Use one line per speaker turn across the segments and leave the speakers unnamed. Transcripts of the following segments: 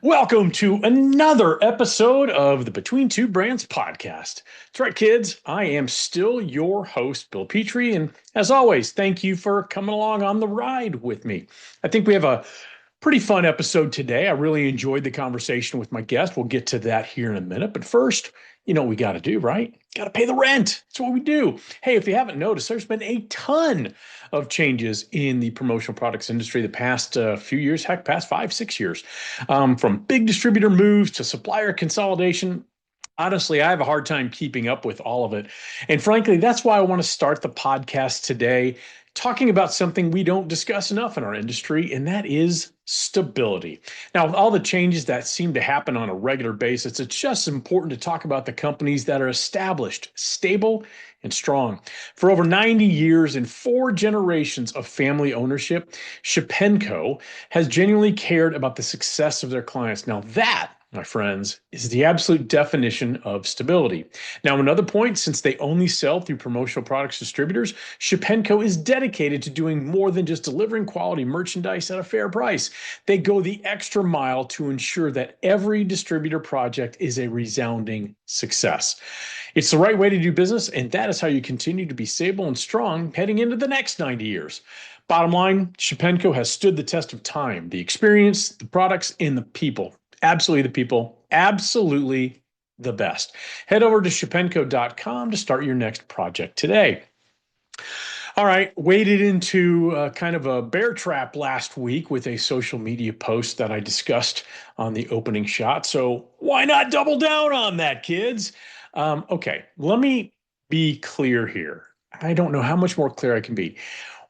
Welcome to another episode of the Between Two Brands podcast. That's right, kids. I am still your host, Bill Petrie. And as always, thank you for coming along on the ride with me. I think we have a pretty fun episode today. I really enjoyed the conversation with my guest. We'll get to that here in a minute. But first, you know what we got to do, right? Got to pay the rent. That's what we do. Hey, if you haven't noticed, there's been a ton of changes in the promotional products industry the past few years, heck, past 5, 6 years, from big distributor moves to supplier consolidation. Honestly, I have a hard time keeping up with all of it. And frankly, that's why I want to start the podcast today talking about something we don't discuss enough in our industry, and that is stability. Now, with all the changes that seem to happen on a regular basis, it's just important to talk about the companies that are established, stable, and strong. For over 90 years and 4 generations of family ownership, Shapenco has genuinely cared about the success of their clients. Now, that, my friends, is the absolute definition of stability. Now, another point, since they only sell through promotional products distributors, Shapenco is dedicated to doing more than just delivering quality merchandise at a fair price. They go the extra mile to ensure that every distributor project is a resounding success. It's the right way to do business, and that is how you continue to be stable and strong heading into the next 90 years. Bottom line, Shapenco has stood the test of time, the experience, the products, and the people. Absolutely the people, absolutely the best. Head over to shapenco.com to start your next project today. All right, waded into kind of a bear trap last week with a social media post that I discussed on the opening shot. So why not double down on that, kids? Okay, let me be clear here. I don't know how much more clear I can be.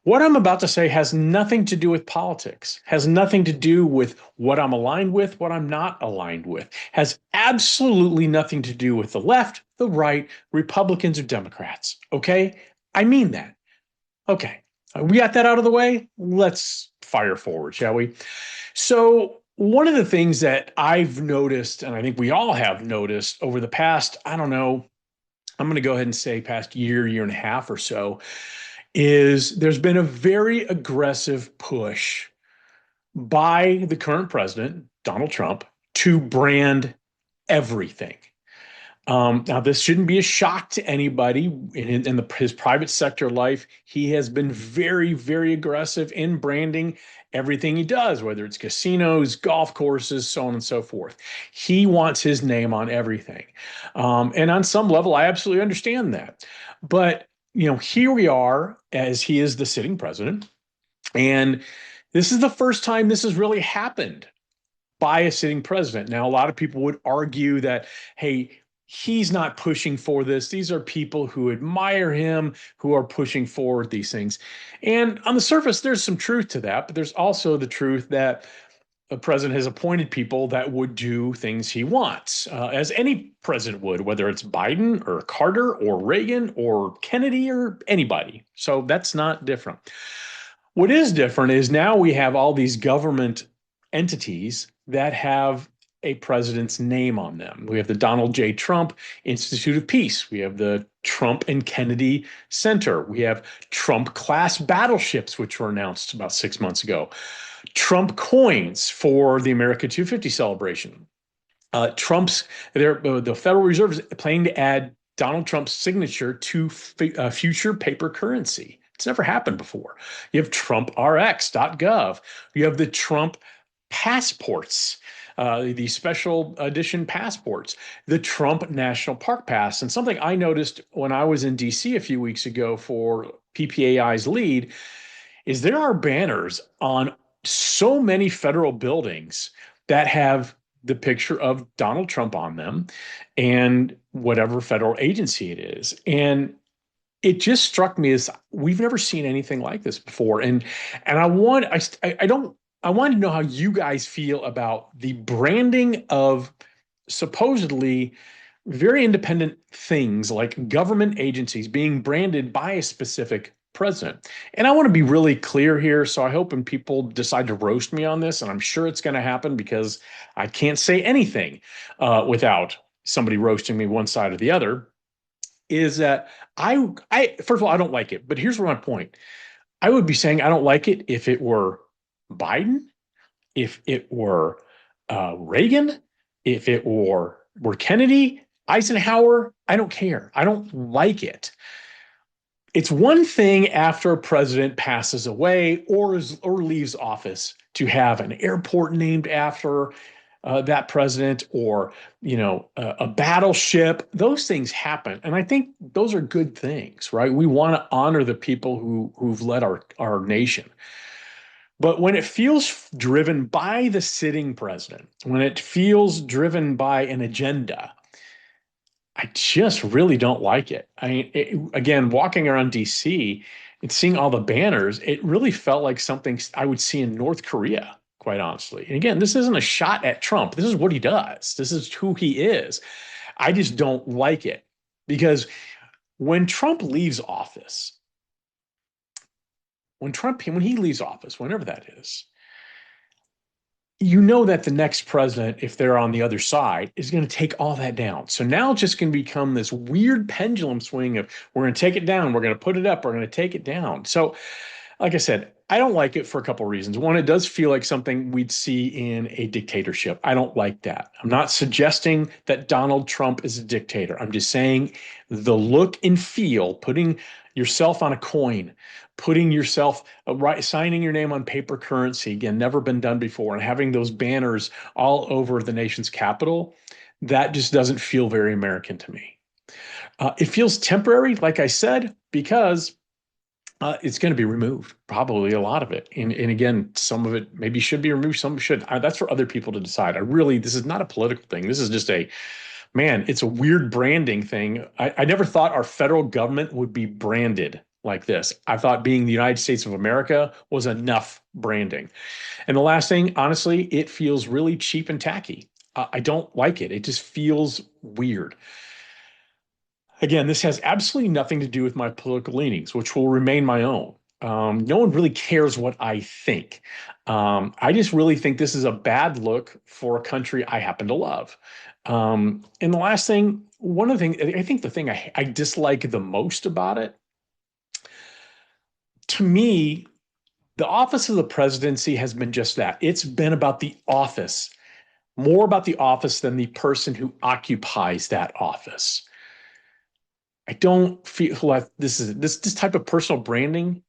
What I'm about to say has nothing to do with politics, has nothing to do with what I'm aligned with, what I'm not aligned with, has absolutely nothing to do with the left, the right, Republicans, or Democrats. Okay? I mean that. Okay. We got that out of the way. Let's fire forward, shall we? So, one of the things that I've noticed, and I think we all have noticed over the past, I don't know, I'm going to go ahead and say past year and a half or so, is there's been a very aggressive push by the current president, Donald Trump, to brand everything. Now, this shouldn't be a shock to anybody in his private sector life. He has been very, very aggressive in branding everything he does, whether it's casinos, golf courses, so on and so forth. He wants his name on everything. And on some level, I absolutely understand that. But here we are as he is the sitting president. And this is the first time this has really happened by a sitting president. Now, a lot of people would argue that, hey, he's not pushing for this. These are people who admire him, who are pushing forward these things. And on the surface, there's some truth to that, but there's also the truth that the president has appointed people that would do things he wants, as any president would, whether it's Biden or Carter or Reagan or Kennedy or anybody. So that's not different. What is different is now we have all these government entities that have a president's name on them. We have the Donald J. Trump Institute of Peace. We have the Trump and Kennedy Center. We have Trump class battleships, which were announced about 6 months ago. Trump coins for the America 250 celebration. The Federal Reserve is planning to add Donald Trump's signature to future paper currency. It's never happened before. You have TrumpRx.gov. You have the Trump passports, the special edition passports, the Trump National Park Pass. And something I noticed when I was in DC a few weeks ago for PPAI's LEAD is there are banners on so many federal buildings that have the picture of Donald Trump on them and whatever federal agency it is. And it just struck me as we've never seen anything like this before. And I want to know how you guys feel about the branding of supposedly very independent things like government agencies being branded by a specific president. And I want to be really clear here. So I hope when people decide to roast me on this, and I'm sure it's going to happen because I can't say anything without somebody roasting me one side or the other, is that I first of all, I don't like it. But here's my point. I would be saying I don't like it if it were Biden, if it were Reagan, if it were Kennedy, Eisenhower, I don't care. I don't like it. It's one thing after a president passes away or leaves office to have an airport named after that president, or a battleship. Those things happen, and I think those are good things, right? We want to honor the people who've led our nation. But when it feels driven by the sitting president, when it feels driven by an agenda, I just really don't like it. I mean, again, walking around DC and seeing all the banners, it really felt like something I would see in North Korea, quite honestly. And again, this isn't a shot at Trump. This is what he does. This is who he is. I just don't like it because when Trump leaves office, when he leaves office, whenever that is, you know that the next president, if they're on the other side, is going to take all that down. So now it's just going to become this weird pendulum swing of we're going to take it down, we're going to put it up, we're going to take it down. So, like I said, I don't like it for a couple of reasons. One, it does feel like something we'd see in a dictatorship. I don't like that. I'm not suggesting that Donald Trump is a dictator. I'm just saying the look and feel, putting yourself on a coin, putting yourself signing your name on paper currency, again, never been done before, and having those banners all over the nation's capital, that just doesn't feel very American to me. It feels temporary, like I said, because it's going to be removed, probably a lot of it. And again, some of it maybe should be removed, some should. That's for other people to decide. This is not a political thing. This is just it's a weird branding thing. I never thought our federal government would be branded like this. I thought being the United States of America was enough branding. And the last thing, honestly, it feels really cheap and tacky. I don't like it. It just feels weird. Again, this has absolutely nothing to do with my political leanings, which will remain my own. No one really cares what I think. I just really think this is a bad look for a country I happen to love. And the last thing, one of the things, I think the thing I dislike the most about it, to me, the office of the presidency has been just that. It's been about the office, more about the office than the person who occupies that office. I don't feel like this type of personal branding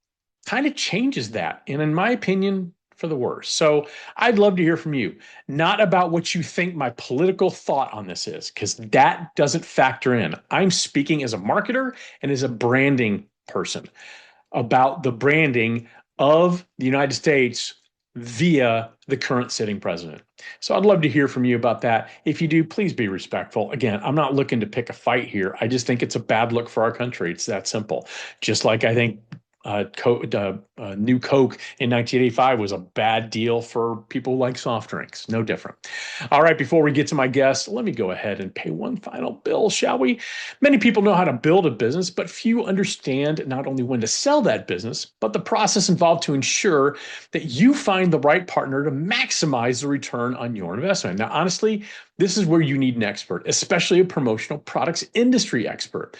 kind of changes that. And in my opinion, for the worse. So I'd love to hear from you, not about what you think my political thought on this is, because that doesn't factor in. I'm speaking as a marketer and as a branding person about the branding of the United States via the current sitting president. So I'd love to hear from you about that. If you do, please be respectful. Again, I'm not looking to pick a fight here. I just think it's a bad look for our country. It's that simple. Just like I think New Coke in 1985 was a bad deal for people who like soft drinks. No different. All right, before we get to my guest, let me go ahead and pay one final bill, shall we? Many people know how to build a business, but few understand not only when to sell that business, but the process involved to ensure that you find the right partner to maximize the return on your investment. Now, honestly, this is where you need an expert, especially a promotional products industry expert.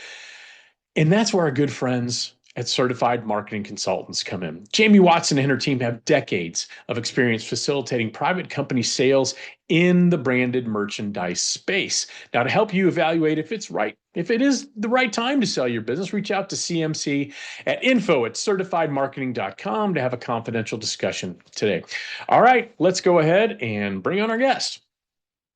And that's where our good friends at Certified Marketing Consultants come in. Jamie Watson and her team have decades of experience facilitating private company sales in the branded merchandise space. Now, to help you evaluate if it is the right time to sell your business, reach out to CMC at info@certifiedmarketing.com to have a confidential discussion today. All right, let's go ahead and bring on our guest.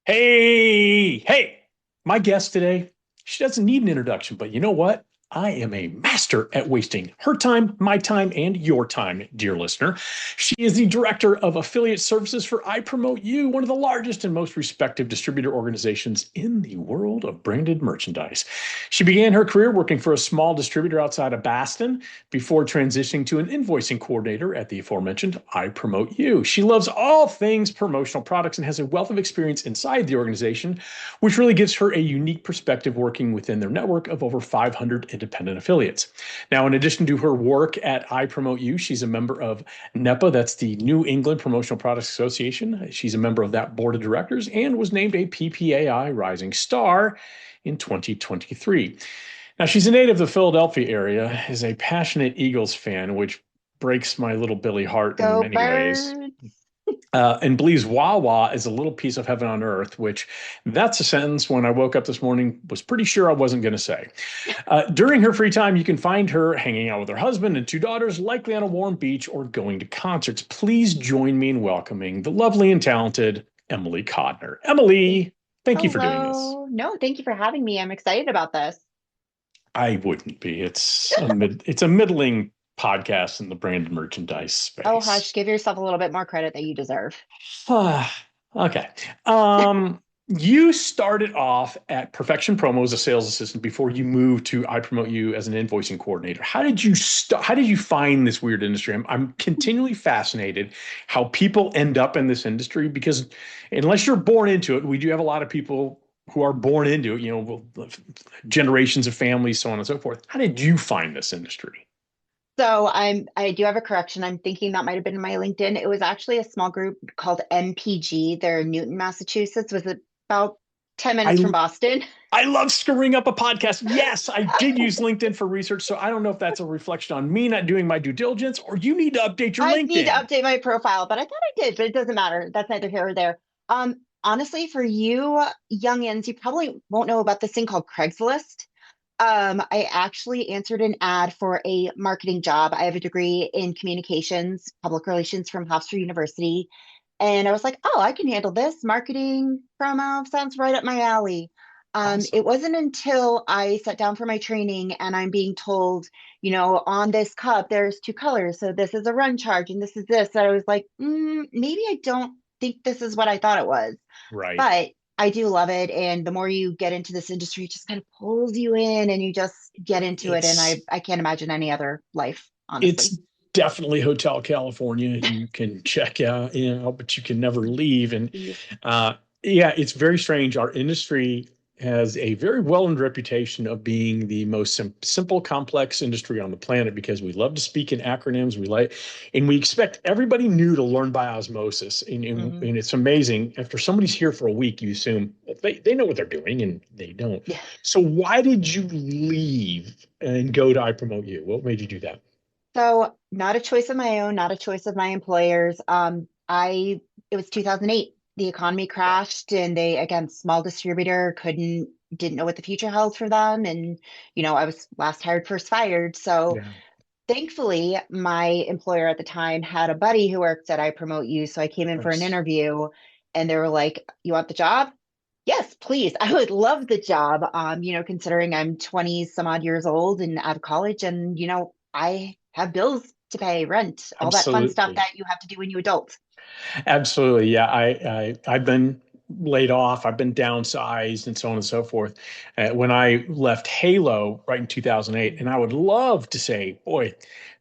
Hey, my guest today, she doesn't need an introduction, but you know what? I am a master at wasting her time, my time, and your time, dear listener. She is the director of affiliate services for iPROMOTEu, one of the largest and most respected distributor organizations in the world of branded merchandise. She began her career working for a small distributor outside of Boston before transitioning to an invoicing coordinator at the aforementioned iPROMOTEu. She loves all things promotional products and has a wealth of experience inside the organization, which really gives her a unique perspective working within their network of over 500 independent affiliates. Now, in addition to her work at iPROMOTEu, she's a member of NEPA, that's the New England Promotional Products Association. She's a member of that board of directors and was named a PPAI Rising Star in 2023. Now, she's a native of the Philadelphia area, is a passionate Eagles fan, which breaks my little Billy heart in
Go
many ways.
Birds.
And believes Wawa is a little piece of heaven on earth, which that's a sentence when I woke up this morning was pretty sure I wasn't going to say. During her free time, you can find her hanging out with her husband and two daughters, likely on a warm beach or going to concerts. Please join me in welcoming the lovely and talented Emily Codner. Emily, thank you for doing this.
Hello. No, thank you for having me. I'm excited about this.
I wouldn't be. It's a middling podcast in the branded merchandise
Oh,
space.
hush, give yourself a little bit more credit that you deserve.
Okay. You started off at Perfection Promo as a sales assistant before you moved to iPROMOTEu as an invoicing coordinator. How did you start? How did you find this weird industry? I'm continually fascinated how people end up in this industry because unless you're born into it, we do have a lot of people who are born into it, generations of families, so on and so forth. How did you find this industry?
I do have a correction. I'm thinking that might have been in my LinkedIn. It was actually a small group called MPG. They're in Newton, Massachusetts, was about 10 minutes from
I
Boston.
I love screwing up a podcast. Yes, I did use LinkedIn for research. So I don't know if that's a reflection on me not doing my due diligence or you need to update your
I need to
LinkedIn.
update my profile, but I thought I did, but it doesn't matter. That's neither here or there. Honestly, for you youngins, you probably won't know about this thing called Craigslist. I actually answered an ad for a marketing job. I have a degree in communications, public relations from Hofstra University. And I was like, oh, I can handle this. Marketing promo sounds right up my alley. It
Awesome.
wasn't until I sat down for my training and I'm being told, on this cup, there's two colors. So this is a run charge and this is this. That I was like, maybe I don't think this is what I thought it was.
Right.
But I do love it. And the more you get into this industry, it just kind of pulls you in and you just get into it. And
It's
I can't imagine any other life,
it's
honestly.
definitely Hotel California. You can check out, but you can never leave. And
Steve.
uh, yeah, it's very strange. Our industry has a very well-earned reputation of being the most simple, complex industry on the planet because we love to speak in acronyms. And we expect everybody new to learn by osmosis.
Hmm.
And it's amazing. After somebody's here for a week, you assume they know what they're doing, and they don't.
Yeah.
So why did you leave and go to I Promote You? What made you do that?
So not a choice of my own, not a choice of my employers. It was 2008. The economy
Yeah.
crashed and they, again, small distributor didn't know what the future held for them. And, I was last hired, first fired. So
Yeah.
thankfully, my employer at the time had a buddy who worked at I Promote You. So I came in for an
Nice.
interview and they were like, you want the job? Yes, please. I would love the job. Considering I'm 20 some odd years old and out of college and, I have bills to pay, rent, all that fun stuff
Absolutely.
that you have to do when you adult.
Absolutely. Yeah. I've been laid off. I've been downsized and so on and so forth. When I left Halo right in 2008, and I would love to say, boy,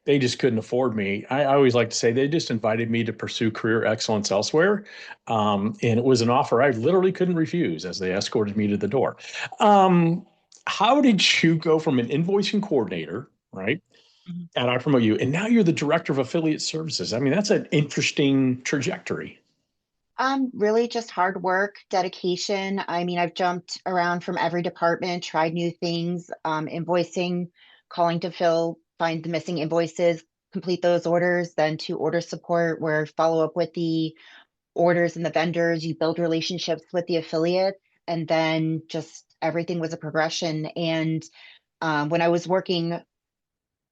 they just couldn't afford me. I always like to say they just invited me to pursue career excellence elsewhere. And it was an offer I literally couldn't refuse as they escorted me to the door. How did you go from an invoicing coordinator, right?
Mhm.
And I promote you. And now you're the director of affiliate services. I mean, that's an interesting trajectory.
Really just hard work, dedication. I mean, I've jumped around from every department, tried new things, invoicing, calling to find the missing invoices, complete those orders, then to order support where follow up with the orders and the vendors, you build relationships with the affiliates, and then just everything was a progression. And when I was working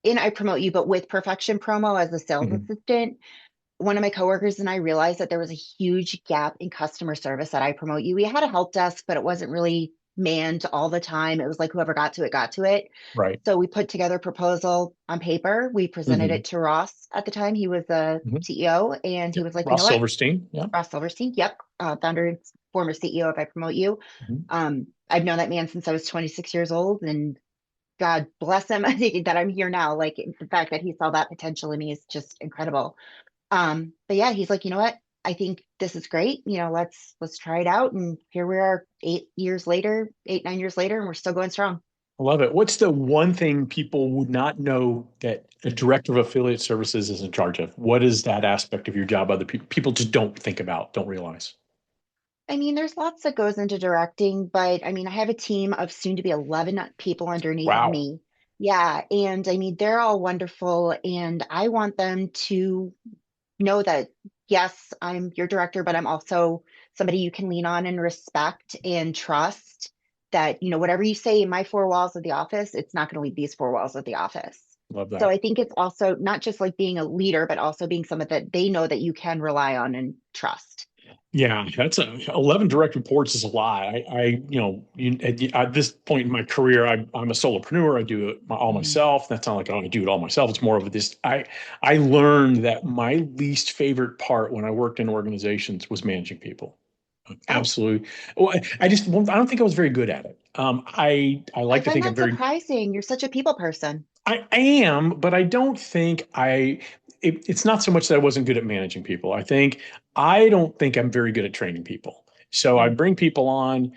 in I Promote You, but with Perfection Promo as a sales
Mhm.
assistant, one of my coworkers and I realized that there was a huge gap in customer service at I Promote You. We had a help desk, but it wasn't really manned all the time. It was like whoever got to it got to it.
Right.
So we put together a proposal on paper. We presented
Hmm.
it to Ross at the time. He was the
Hmm.
CEO, and he
Yep.
was like, you know
Ross
what?
Silverstein. Yeah.
Ross Silverstein, yep, founder and former CEO of I Promote You.
Mhm.
I've known that man since I was 26 years old, and God bless him. I think that I'm here now. Like the fact that he saw that potential in me is just incredible. But yeah, he's like, you know what? I think this is great. Let's try it out. And here we are 8 years later, 8, 9 years later, and we're still going strong.
I love it. What's the one thing people would not know that a director of affiliate services is in charge of? What is that aspect of your job other people just don't think about, don't realize?
I mean, there's lots that goes into directing, but I mean, I have a team of soon to be 11 people underneath of
Wow.
me. Yeah. And I mean, they're all wonderful, and I want them to know that, yes, I'm your director, but I'm also somebody you can lean on and respect and trust that, whatever you say in my four walls of the office, it's not going to leave these four walls of the office.
Love
So
that.
I think it's also not just like being a leader, but also being someone that they know that you can rely on and trust.
Yeah, 11 direct reports is a lot. At this point in my career, I'm a solopreneur. I do it all
Mhm.
myself. That's not like I want to do it all myself. It's more of this. I learned that my least favorite part when I worked in organizations was managing people.
Oh,
Absolutely. Well, I don't think I was very good at it. I
I
like to
find
think I'm
that
very
surprising. You're such a people person.
I am, but I don't think it's not so much that I wasn't good at managing people. I don't think I'm very good at training people. So I
Mm,
bring people on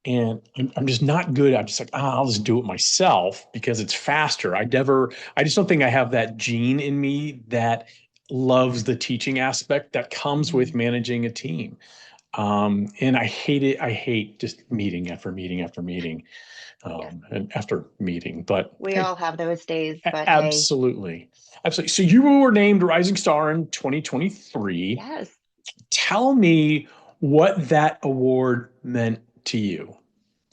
and I'm just not good. I'm just like, I'll just do it myself because it's faster. I just don't think I have that gene in me that loves the teaching aspect that comes with
mm.
managing a team. And I hate it. I hate just meeting after meeting after meeting,
Yes,
and after meeting. But
we
hey,
all have those days, but hey,
absolutely. Absolutely. So you were named Rising Star in 2023.
yes.
Tell me what that award meant to you.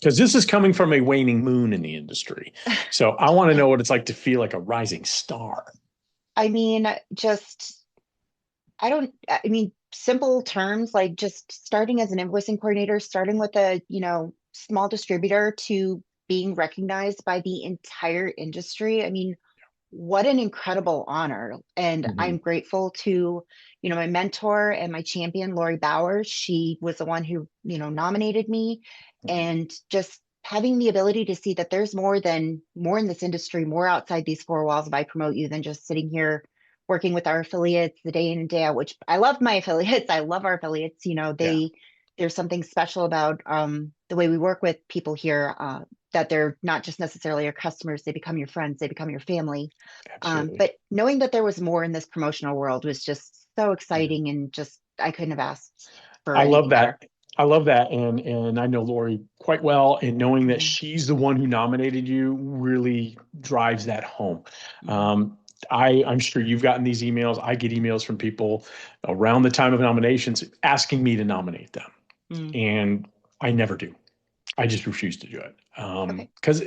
Because this is coming from a waning moon in the industry. So I want to know what it's like to feel like a rising star.
I mean, just, I mean, simple terms like just starting as an invoicing coordinator, starting with a, small distributor to being recognized by the entire industry. I mean, what an incredible honor. And
Mhm.
I'm grateful to, my mentor and my champion, Lori Bowers. She was the one who, nominated me. And just having the ability to see that there's more in this industry, more outside these four walls of I Promote You than just sitting here working with our affiliates the day in and day out, which I love my affiliates. I love our affiliates.
Yeah,
There's something special about the way we work with people here, that they're not just necessarily your customers, they become your friends, they become your family.
absolutely.
But knowing that there was more in this promotional world was just so
Yeah.
exciting, and just I couldn't have asked for
I love
anything better.
that. I love that. And I know Lori quite well. And knowing that
Mhm,
she's the one who nominated you really drives that home.
mhm,
Um, I'm sure you've gotten these emails. I get emails from people around the time of nominations asking me to nominate them.
mhm.
And I never do. I just refuse to do it.
Okay.
Because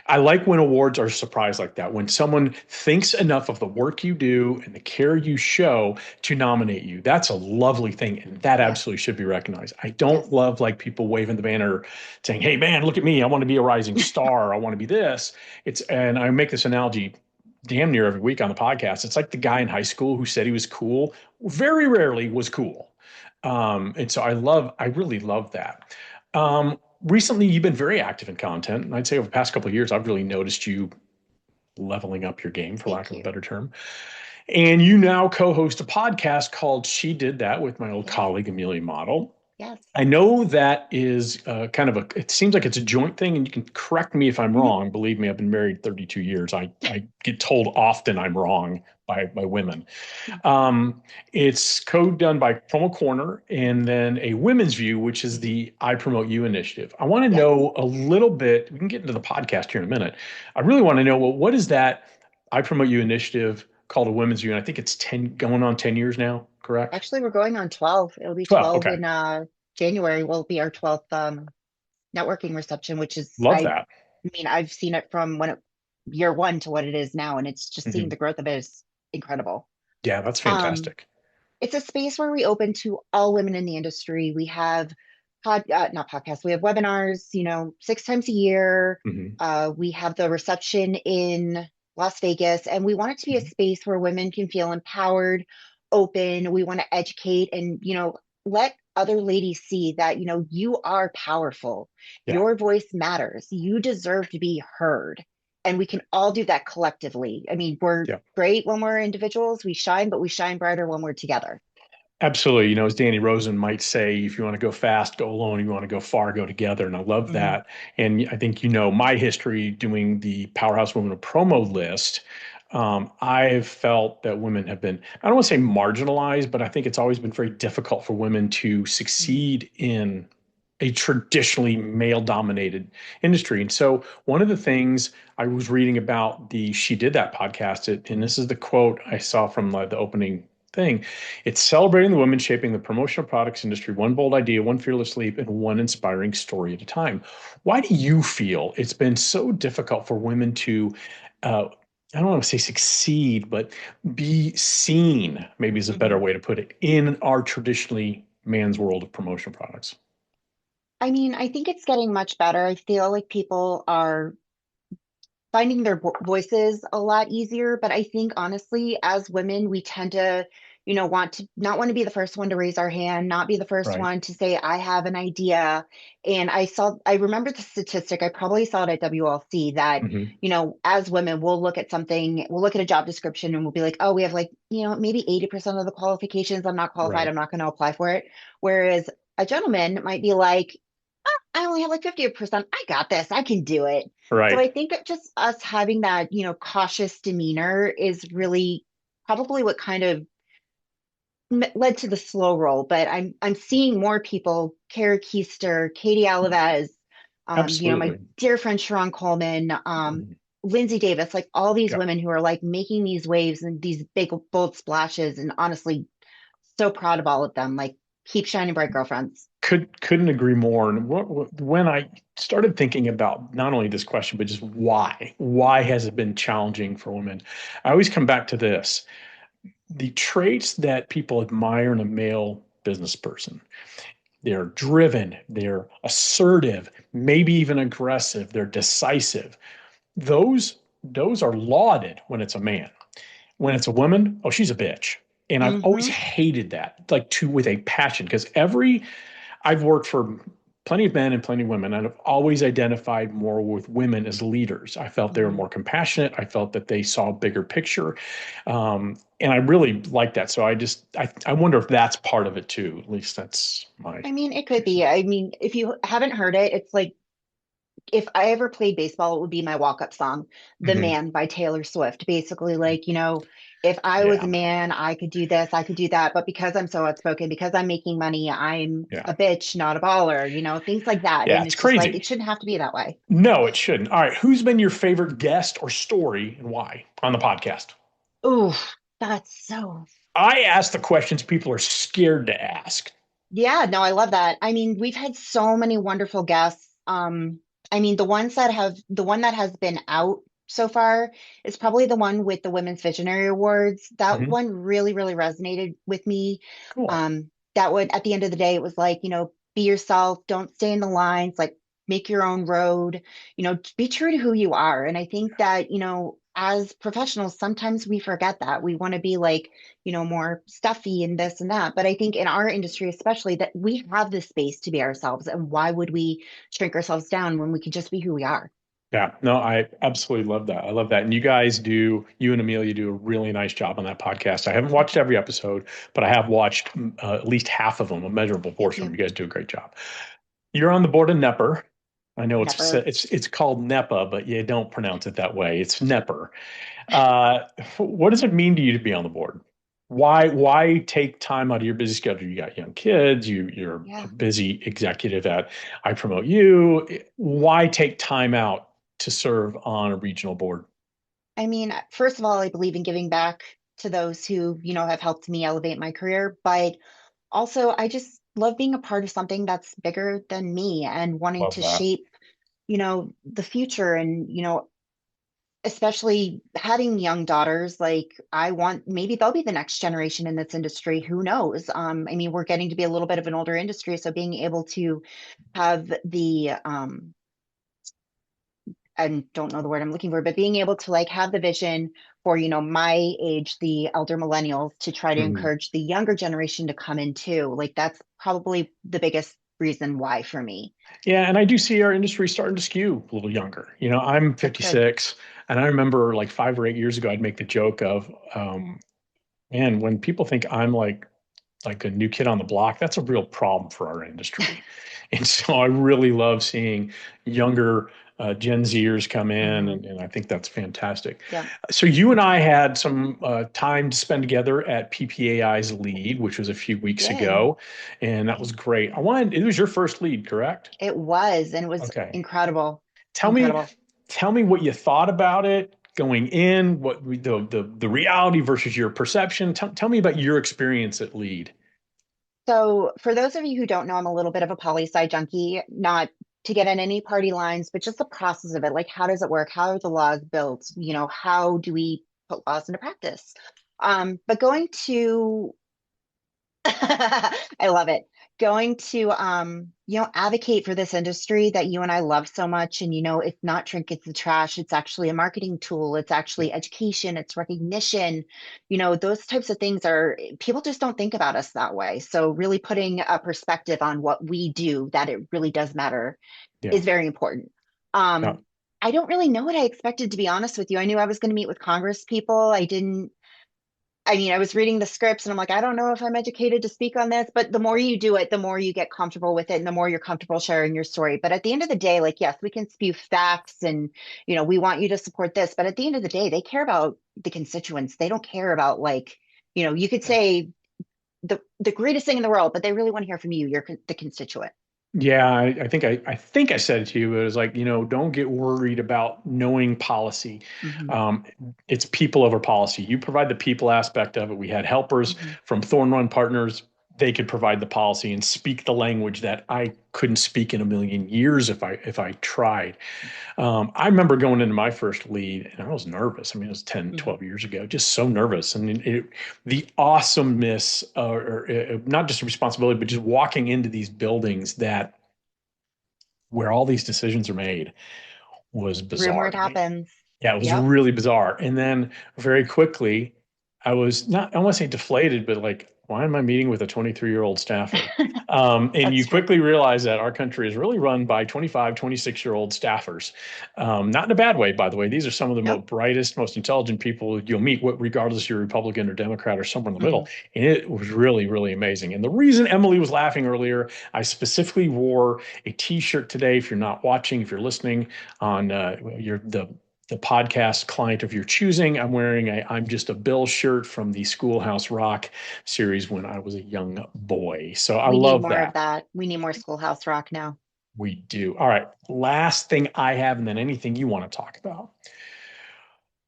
I like when awards are a surprise like that. When someone thinks enough of the work you do and the care you show to nominate you, that's a lovely thing. And that
Yes.
absolutely should be recognized. I
Yes.
don't love like people waving the banner saying, hey, man, look at me. I want to be a rising star. I want to be this. And I make this analogy damn near every week on the podcast. It's like the guy in high school who said he was cool, very rarely was cool. And so I really love that. Recently, you've been very active in content. And I'd say over the past couple of years, I've really noticed you leveling up your game, for lack
Thank
of a
you.
better term. And you now co host a podcast called She Did That with my old
Yes.
colleague, Amelia Model.
Yes.
I know that is it seems like it's a joint thing, and you can correct me if I'm
Mhm.
wrong. Believe me, I've been married 32 years. I get told often I'm wrong by women. Um, it's code done by Promo Corner and then a women's view, which is the I Promote You initiative. I want to
Yes.
know a little bit. We can get into the podcast here in a minute. I really want to know, well, what is that I Promote You initiative called a women's view? And I think it's 10 going on 10 years now, correct?
Actually, we're going on 12. It'll be
12.
12
Okay.
in January will be our 12th networking reception, which is
Love that.
I mean, I've seen it from year one to what it is now, and it's just seeing
Mhm.
the growth of it is incredible.
Yeah, that's
Um,
fantastic.
it's a space where we open to all women in the industry. We have not podcasts, we have webinars, six times a year.
Mhm.
We have the reception in Las Vegas, and we want it to be a
Mhm.
space where women can feel empowered, open. We want to educate and, let other ladies see that, you are powerful.
Yeah.
Your voice matters. You deserve to be heard. And we can all do that collectively. I mean, we're
Yeah.
great when we're individuals, we shine, but we shine brighter when we're together.
Absolutely. As Danny Rosen might say, if you want to go fast, go alone. If you want to go far, go together. And I love
Mhm.
that. And I think my history doing the Powerhouse Women of Promo list. I've felt that women have been, I don't want to say marginalized, but I think it's always been very difficult for women to
Mhm.
succeed in a traditionally male dominated industry. And so one of the things I was reading about the She Did That podcast, and this is the quote I saw from the opening thing. It's celebrating the women shaping the promotional products industry, one bold idea, one fearless leap, and one inspiring story at a time. Why do you feel it's been so difficult for women to, I don't want to say succeed, but be seen, maybe is a better
Mhm.
way to put it, in our traditionally man's world of promotional products?
I mean, I think it's getting much better. I feel like people are finding their voices a lot easier. But I think honestly, as women, we tend to, want to not want to be the first one to raise our hand, not be the first
Right.
one to say, I have an idea. And I remember the statistic, I probably saw it at WLC that,
Hmm.
as women, we'll look at something, we'll look at a job description and we'll be like, oh, we have like, maybe 80% of the qualifications. I'm not qualified.
Right.
I'm not going to apply for it. Whereas a gentleman might be like, I only have like 50%. I got this. I can do it. So
Right.
I think that just us having that, cautious demeanor is really probably what kind of led to the slow roll. But I'm seeing more people, Kara Keister, Katie Alaves, my
Absolutely.
dear friend Sharon Coleman,
Mhm.
Lindsay Davis, like all these
Yeah.
women who are like making these waves and these big bold splashes. And honestly, so proud of all of them. Like keep shining bright, girlfriends.
Couldn't agree more. And when I started thinking about not only this question, but just why has it been challenging for women? I always come back to this: the traits that people admire in a male business person. They're driven, they're assertive, maybe even aggressive, they're decisive. Those are lauded when it's a man. When it's a woman, oh, she's a bitch. And I've always
Hmm.
hated that, like to with a passion, because I've worked for plenty of men and plenty of women, and I've always identified more with women as leaders. I felt they were
Hmm.
more compassionate. I felt that they saw a bigger picture. And I really like that. So I wonder if that's part of it too. At least that's my
I mean, it could
two
be.
cents.
I mean, if you haven't heard it, it's like if I ever played baseball, it would be my walk-up song, The
Mhm.
Man by Taylor Swift. Basically, like, if I was a
Yeah.
man, I could do this, I could do that. But because I'm so outspoken, because I'm making money, I'm
Yeah.
a bitch, not a baller, things like that.
Yeah.
And
It's
it's just like,
crazy.
it shouldn't have to be that way.
No, it shouldn't. All right. Who's been your favorite guest or story and why on the podcast?
Ooh, that's so,
I ask the questions people are scared to ask.
yeah, no, I love that. I mean, we've had so many wonderful guests. I mean, the one that has been out so far is probably the one with the Women's Visionary Awards. That
Mhm.
one really, really resonated with me.
Cool.
That would, at the end of the day, it was like, be yourself, don't stay in the lines, like make your own road, be true to who you are. And I think that, as professionals, sometimes we forget that. We want to be like, more stuffy and this and that. But I think in our industry, especially, that we have the space to be ourselves. And why would we shrink ourselves down when we could just be who we are?
Yeah, no, I absolutely love that. I love that. And you and Amelia do a really nice job on that podcast. I haven't watched every episode, but I have watched at least half of them, a measurable
Thank
portion of them.
you.
You guys do a great job. You're on the board of NEPR. I know
Never.
it's called NEPA, but you don't pronounce it that way. It's NEPR. Uh, what does it mean to you to be on the board? Why take time out of your busy schedule? You got young kids, you're a
Yeah.
busy executive at iPROMOTEu. Why take time out to serve on a regional board?
I mean, first of all, I believe in giving back to those who, have helped me elevate my career. But also, I just love being a part of something that's bigger than me and wanting
Love
to
that.
shape, the future. And, especially having young daughters, like I want, maybe they'll be the next generation in this industry. Who knows? I mean, we're getting to be a little bit of an older industry. So being able to have I don't know the word I'm looking for, but being able to like have the vision for, my age, the elder millennials, to try to
Mhm.
encourage the younger generation to come in too. Like that's probably the biggest reason why for me.
Yeah, and I do see our industry starting to skew a little younger. I'm
That's good.
56, and I remember like 5 or 8 years ago, I'd make the joke of, man, when people think I'm like a new kid on the block, that's a real problem for our industry. And so I really love seeing younger Gen Zers come in,
Hmm.
and I think that's fantastic.
Yeah,
So you and I had some time to spend together at PPAI's lead, which was a few
we
weeks
did.
ago, and that was great. It was your first lead, correct?
It was, and it was
Okay.
incredible.
Tell me,
Incredible.
tell me what you thought about it. going in, the reality versus your perception. Tell me about your experience at Lead.
So, for those of you who don't know, I'm a little bit of a poli-sci junkie, not to get in any party lines, but just the process of it. Like, how does it work? How are the laws built? How do we put laws into practice? But going to I love it. Going to advocate for this industry that you and I love so much. And it's not trinkets and trash. It's actually a marketing tool. It's actually education. It's recognition. Those types of things are people just don't think about us that way. So really putting a perspective on what we do, that it really does matter,
Yeah.
is very important.
No.
I don't really know what I expected, to be honest with you. I knew I was going to meet with Congress people. I was reading the scripts and I'm like, I don't know if I'm educated to speak on this, but the more you do it, the more you get comfortable with it and the more you're comfortable sharing your story. But at the end of the day, like, yes, we can spew facts and, we want you to support this. But at the end of the day, they care about the constituents. They don't care about like, you could say the greatest thing in the world, but they really want to hear from you. You're the constituent.
Yeah, I think I said it to you. It was like, don't get worried about knowing policy.
Hmm.
Um, it's people over policy. You provide the people aspect of it. We had helpers
Hmm.
from Thorn Run Partners. They could provide the policy and speak the language that I couldn't speak in a million years if I tried. I remember going into my first lead and I was nervous. I mean, it was 10,
Hmm.
12 years ago, just so nervous. And the awesomeness, or not just a responsibility, but just walking into these buildings where all these decisions are made was
Room where
bizarre
it
to me.
happens.
Yeah, it was
Yep.
really bizarre. And then very quickly, I was not, I want to say deflated, but like, why am I meeting with a 23-year-old staffer? And
That's
you
true.
quickly realize that our country is really run by 25, 26-year-old staffers. Not in a bad way, by the way. These are some of the
Nope.
most brightest, most intelligent people you'll meet, regardless if you're Republican or Democrat or somewhere in the
Hmm.
middle. And it was really, really amazing. And the reason Emily was laughing earlier, I specifically wore a T-shirt today. If you're not watching, if you're listening on the podcast client of your choosing. I'm wearing I'm Just a Bill shirt from the Schoolhouse Rock series when I was a young boy. So I
We need
love
more of
that.
that. We need more Schoolhouse Rock now.
We do. All right. Last thing I have, and then anything you want to talk about.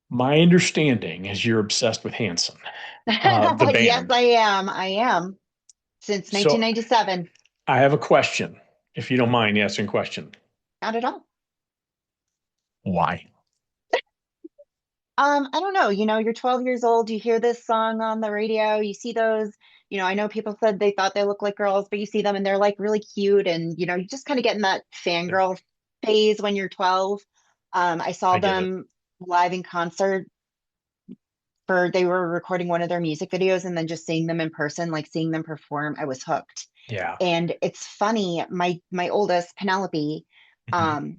My understanding is you're obsessed with Hanson, the
Yes,
band.
I am. I am. Since
So
1997.
I have a question, if you don't mind asking a question.
Not at all.
Why?
I don't know. You're 12 years old. You hear this song on the radio. You see those. I know people said they thought they look like girls, but you see them and they're like really cute. And, you just kind of get in that fangirl phase when you're 12. I saw
I get it.
them live in concert they were recording one of their music videos and then just seeing them in person, like seeing them perform, I was hooked.
Yeah.
And it's funny, my oldest, Penelope,
Mhm.
um,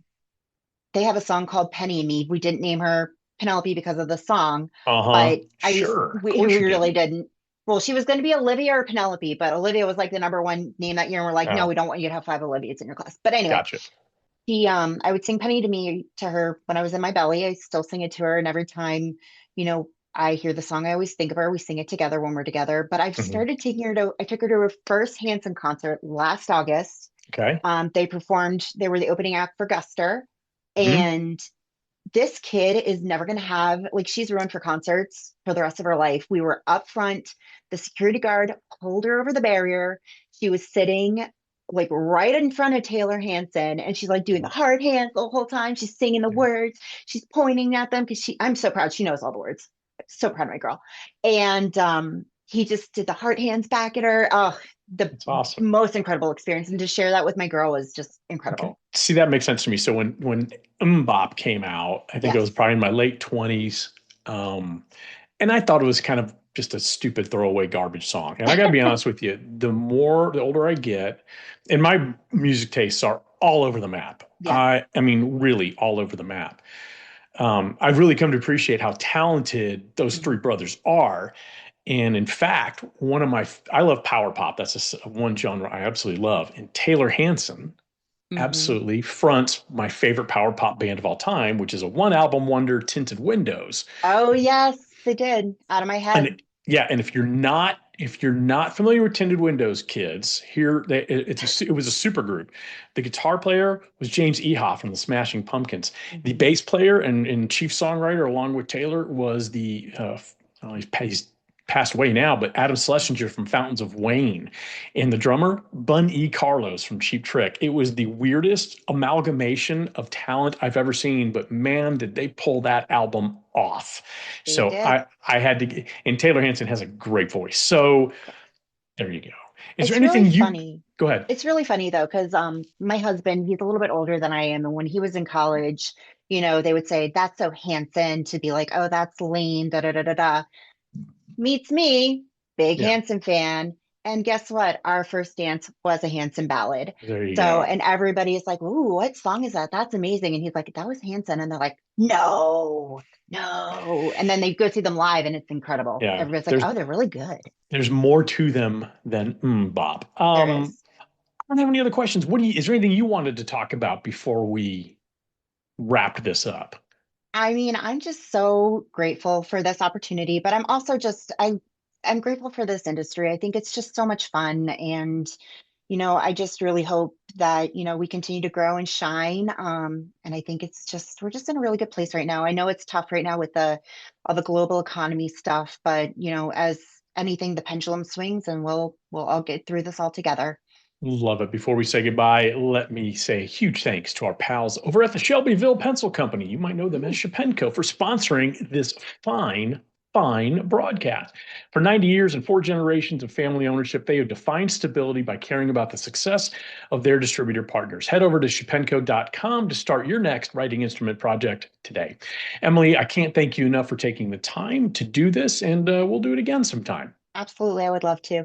they have a song called Penny and Me. We didn't name her Penelope because of the song,
Uh-huh.
but
Sure. Of
we
course you
really
didn't.
didn't. Well, she was going to be Olivia or Penelope, but Olivia was like the number one name that year, and we're like, no,
Oh,
we don't want you to have five Olivias in your class. But anyway,
gotcha.
I would sing Penny to Me to her when I was in my belly. I still sing it to her, and every time, I hear the song, I always think of her. We sing it together when we're together. But I've
Mhm.
started I took her to her first Hanson concert last August.
Okay.
They were the opening act for Guster.
Mhm.
And this kid is never going to have, like, she's ruined for concerts for the rest of her life. We were up front. The security guard pulled her over the barrier. She was sitting like right in front of Taylor Hanson and she's like doing the hard hands the whole time. She's singing the words. She's pointing at them because I'm so proud. She knows all the words. So proud of my girl. And he just did the heart hands back at her. Oh, the
That's awesome.
most incredible experience. And to share that with my girl was just
Okay.
incredible.
See, that makes sense to me. So when Mbop came out, I think it was
Yes.
probably in my late 20s. Um, and I thought it was kind of just a stupid throwaway garbage song. And I got to be honest with you, the older I get, and my music tastes are all over the map.
Yes.
I mean, really all over the map. I've really come to appreciate how talented those three
Mhm.
brothers are. And in fact, I love power pop. That's one genre I absolutely love. And Taylor Hanson
Mhm.
absolutely fronts my favorite power pop band of all time, which is a one album wonder, Tinted Windows.
Oh, yes, they did. Out of my
And
head.
yeah, and if you're not If you're not familiar with tinted windows, kids, it was a super group. The guitar player was James Eha from the Smashing Pumpkins. The
Mhm.
bass player and chief songwriter, along with Taylor, was he's passed away now, but Adam Schlesinger from Fountains of Wayne, and the drummer Bun E. Carlos from Cheap Trick. It was the weirdest amalgamation of talent I've ever seen, but man, did they pull that album off.
They
So
did.
I had to, and Taylor Hanson has a great voice. So there you go. Is there
It's really
anything you
funny.
go ahead?
It's really funny though, because my husband, he's a little bit older than I am, and when he was in college, they would say, "That's so Hanson," to be like, "Oh, that's lame," da da da da da. Meets me, big
Yeah,
Hanson fan. And guess what? Our first dance was a Hanson ballad.
there you
So,
go.
and everybody's like, "Ooh, what song is that? That's amazing." And he's like, "That was Hanson." And they're like, "No, no." And then they go see them live and it's incredible.
Yeah,
Everybody's like, "Oh, they're really good."
there's more to them than Bob.
There is.
I don't have any other questions. Is there anything you wanted to talk about before we wrapped this up?
I mean, I'm just so grateful for this opportunity, but I'm also I'm grateful for this industry. I think it's just so much fun and I just really hope that, we continue to grow and shine. And I think we're just in a really good place right now. I know it's tough right now with all the global economy stuff, but as anything, the pendulum swings and we'll all get through this all together.
Love it. Before we say goodbye, let me say a huge thanks to our pals over at the Shelbyville Pencil Company. You might know them as
Ooh,
Shapenco for sponsoring this fine broadcast. For 90 years and four generations of family ownership, they have defined stability by caring about the success of their distributor partners. Head over to shapenco.com to start your next writing instrument project today. Emily, I can't thank you enough for taking the time to do this, and we'll do it again sometime.
absolutely. I would love to.